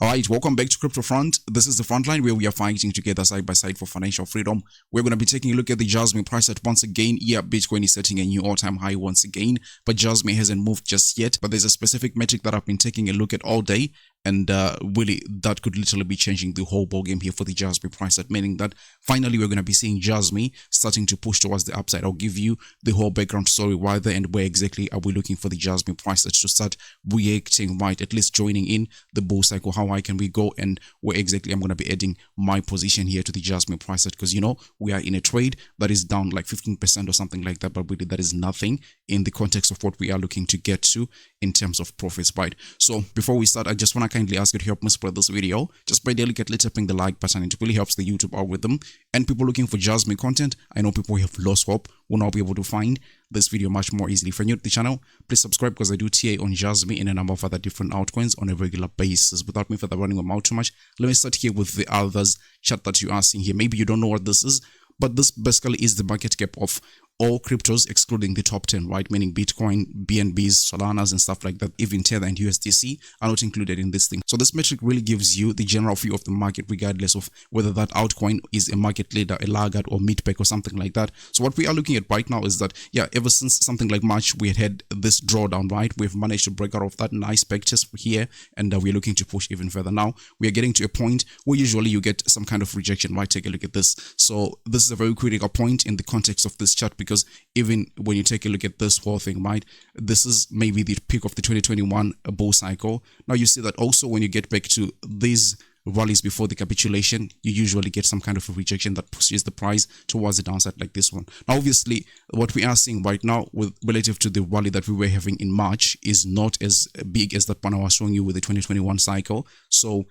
Alright, welcome back to Crypto Front. This is the front line where we are fighting together side by side for financial freedom. We're going to be taking a look at the JASMY price that once again, Bitcoin is setting a new all-time high once again, but JASMY hasn't moved just yet. But there's a specific metric that I've been taking a look at all day, and really, that could literally be changing the whole ballgame here for the JASMY price, meaning that finally we're going to be seeing JASMY starting to push towards the upside. I'll give you the whole background story, why there and where exactly are we looking for the JASMY price to start reacting, right? At least joining in the bull cycle. How high can we go, and where exactly I'm going to be adding my position here to the JASMY price, because we are in a trade that is down like 15% or something like that, but really that is nothing in the context of what we are looking to get to in terms of profits, right? So before we start, I just want to kindly ask you to help me spread this video just by delicately tapping the like button. It really helps the YouTube algorithm, and people looking for JASMY content, I know people who have lost hope, will now be able to find this video much more easily. If you're new to the channel, please subscribe, because I do TA on JASMY and a number of other different altcoins on a regular basis. Without me further running my mouth too much, let me start here with the others chart that you are seeing here. Maybe you don't know what this is, but this basically is the market cap of all cryptos excluding the top 10, right? Meaning Bitcoin, BNBs, Solanas, and stuff like that. Even Tether and USDC are not included in this thing. So this metric really gives you the general view of the market, regardless of whether that altcoin is a market leader, a laggard, or mid-pack or something like that. So what we are looking at right now is that, ever since something like March, we had this drawdown, right? We've managed to break out of that nice pictures here, and we're looking to push even further. Now, we are getting to a point where usually you get some kind of rejection, right? Take a look at this. So this is a very critical point in the context of this chart, because even when you take a look at this whole thing, right, this is maybe the peak of the 2021 bull cycle. Now you see that also when you get back to these rallies before the capitulation, you usually get some kind of a rejection that pushes the price towards the downside like this one. Now obviously what we are seeing right now with relative to the rally that we were having in March is not as big as that one I was showing you with the 2021 cycle. So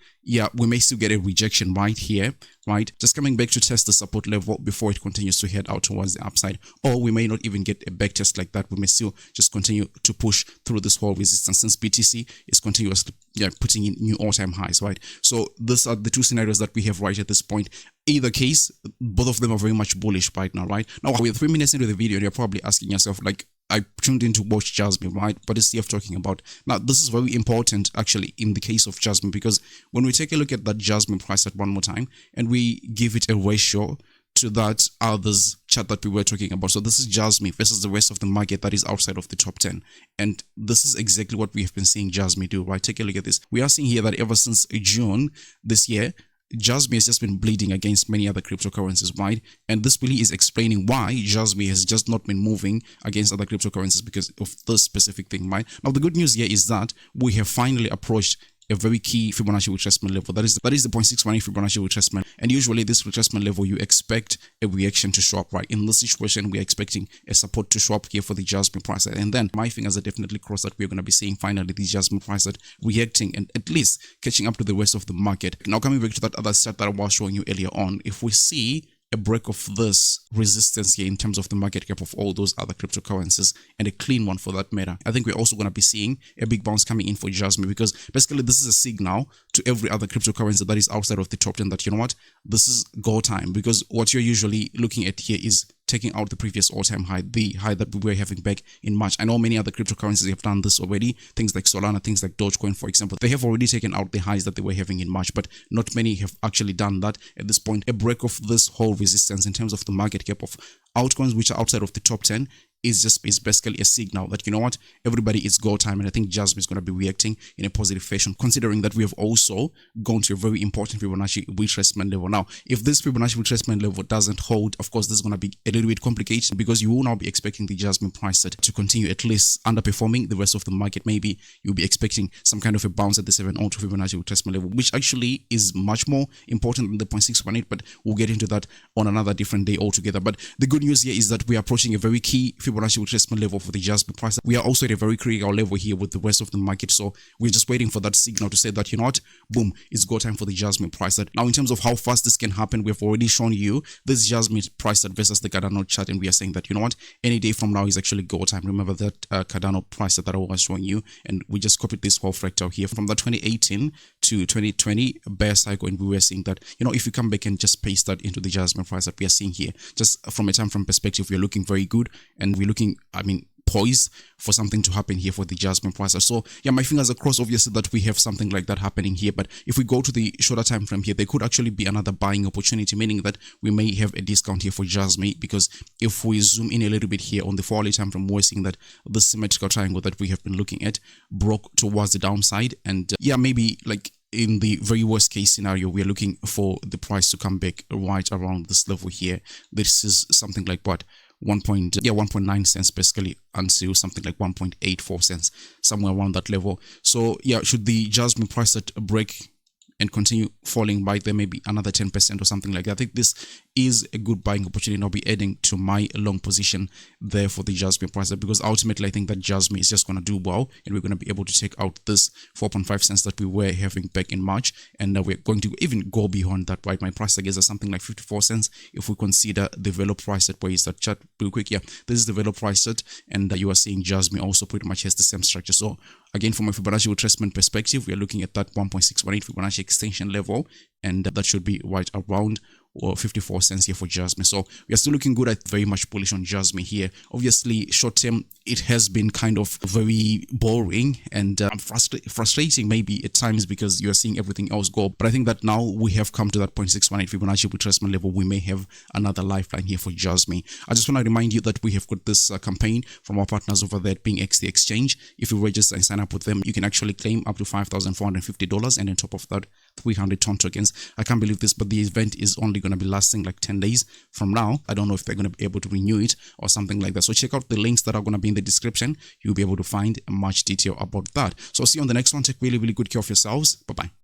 we may still get a rejection right here, right, just coming back to test the support level before it continues to head out towards the upside. Or we may not even get a back test like that. We may still just continue to push through this whole resistance, since BTC is continuously putting in new all-time highs, right? So these are the two scenarios that we have right at this point. Either case, both of them are very much bullish right now, right? Now we're 3 minutes into the video and you're probably asking yourself, like, I tuned in to watch JASMY, right? What is CF talking about? Now, this is very important actually in the case of JASMY, because when we take a look at that JASMY price at one more time and we give it a ratio to that others chart that we were talking about. So this is JASMY versus the rest of the market that is outside of the top 10. And this is exactly what we have been seeing JASMY do, right? Take a look at this. We are seeing here that ever since June this year, JASMY has just been bleeding against many other cryptocurrencies, right? And this really is explaining why JASMY has just not been moving against other cryptocurrencies, because of this specific thing, right? Now, the good news here is that we have finally approached a very key Fibonacci retracement level. That is the 0.618 Fibonacci retracement. And usually this retracement level, you expect a reaction to show up, right? In this situation, we are expecting a support to show up here for the JASMY price. And then my fingers are definitely crossed that we're going to be seeing finally the JASMY price reacting and at least catching up to the rest of the market. Now, coming back to that other chart that I was showing you earlier on, if we see a break of this resistance here in terms of the market cap of all those other cryptocurrencies, and a clean one for that matter, I think we're also going to be seeing a big bounce coming in for JASMY, because basically this is a signal to every other cryptocurrency that is outside of the top 10 that, you know what, this is go time. Because what you're usually looking at here is taking out the previous all-time high, the high that we were having back in March. I know many other cryptocurrencies have done this already. Things like Solana, things like Dogecoin, for example, they have already taken out the highs that they were having in March, but not many have actually done that at this point. A break of this whole resistance in terms of the market cap of altcoins which are outside of the top 10 is basically a signal that, you know what, everybody is go time. And I think JASMY is going to be reacting in a positive fashion, considering that we have also gone to a very important Fibonacci retracement level. Now, if this Fibonacci retracement level doesn't hold, of course, this is going to be a little bit complicated, because you will now be expecting the JASMY price to continue at least underperforming the rest of the market. Maybe you'll be expecting some kind of a bounce at the 702 Fibonacci retracement level, which actually is much more important than the 0.618, but we'll get into that on another different day altogether. But the good news here is that we are approaching a very key Fibonacci retracement level for the JASMY price. We are also at a very critical level here with the rest of the market. So we're just waiting for that signal to say that, you know what, boom, it's go time for the JASMY price. Now, in terms of how fast this can happen, we've already shown you this JASMY price versus the Cardano chart, and we are saying that, you know what, any day from now is actually go time. Remember that Cardano price that I was showing you, and we just copied this whole fractal here from the 2018 to 2020 bear cycle, and we were seeing that, you know, if you come back and just paste that into the JASMY price that we are seeing here, just from a time frame perspective, we're looking very good, and we're looking, I mean, poised for something to happen here for the Jasmy price. So yeah, my fingers are crossed obviously that we have something like that happening here. But if we go to the shorter time frame here, there could actually be another buying opportunity, meaning that we may have a discount here for Jasmy, because if we zoom in a little bit here on the 4-hourly time frame, we're seeing that the symmetrical triangle that we have been looking at broke towards the downside. And yeah, maybe like in the very worst case scenario, we are looking for the price to come back right around this level here. This is something like what, 1.9 cents basically, until something like 1.84 cents, somewhere around that level. So yeah, should the Jasmy price set break and continue falling by there, maybe another 10% or something like that, I think this is a good buying opportunity. I'll be adding to my long position there for the Jasmy price, because ultimately I think that Jasmy is just going to do well, and we're going to be able to take out this 4.5 cents that we were having back in March, and we're going to even go beyond that, right? My price tag is at something like 54 cents if we consider the velo price set. Where is that chart real quick? Yeah, this is the velo price set, and you are seeing Jasmy also pretty much has the same structure. So again, from a Fibonacci retracement perspective, we are looking at that 1.618 Fibonacci extension level, and that should be right around or 54 cents here for Jasmy. So we are still looking good. I'm very much bullish on Jasmy here. Obviously, short term, it has been kind of very boring and frustrating maybe at times, because you are seeing everything else go. But I think that now we have come to that 0.618 Fibonacci retracement level. We may have another lifeline here for Jasmy. I just want to remind you that we have got this campaign from our partners over there at BingX, the exchange. If you register and sign up with them, you can actually claim up to $5,450, and on top of that, 300 ton tokens. I can't believe this, but the event is only going to be lasting like 10 days from now. I don't know if they're going to be able to renew it or something like that. So check out the links that are going to be in the description. You'll be able to find much detail about that. So I'll see you on the next one. Take really good care of yourselves. Bye bye.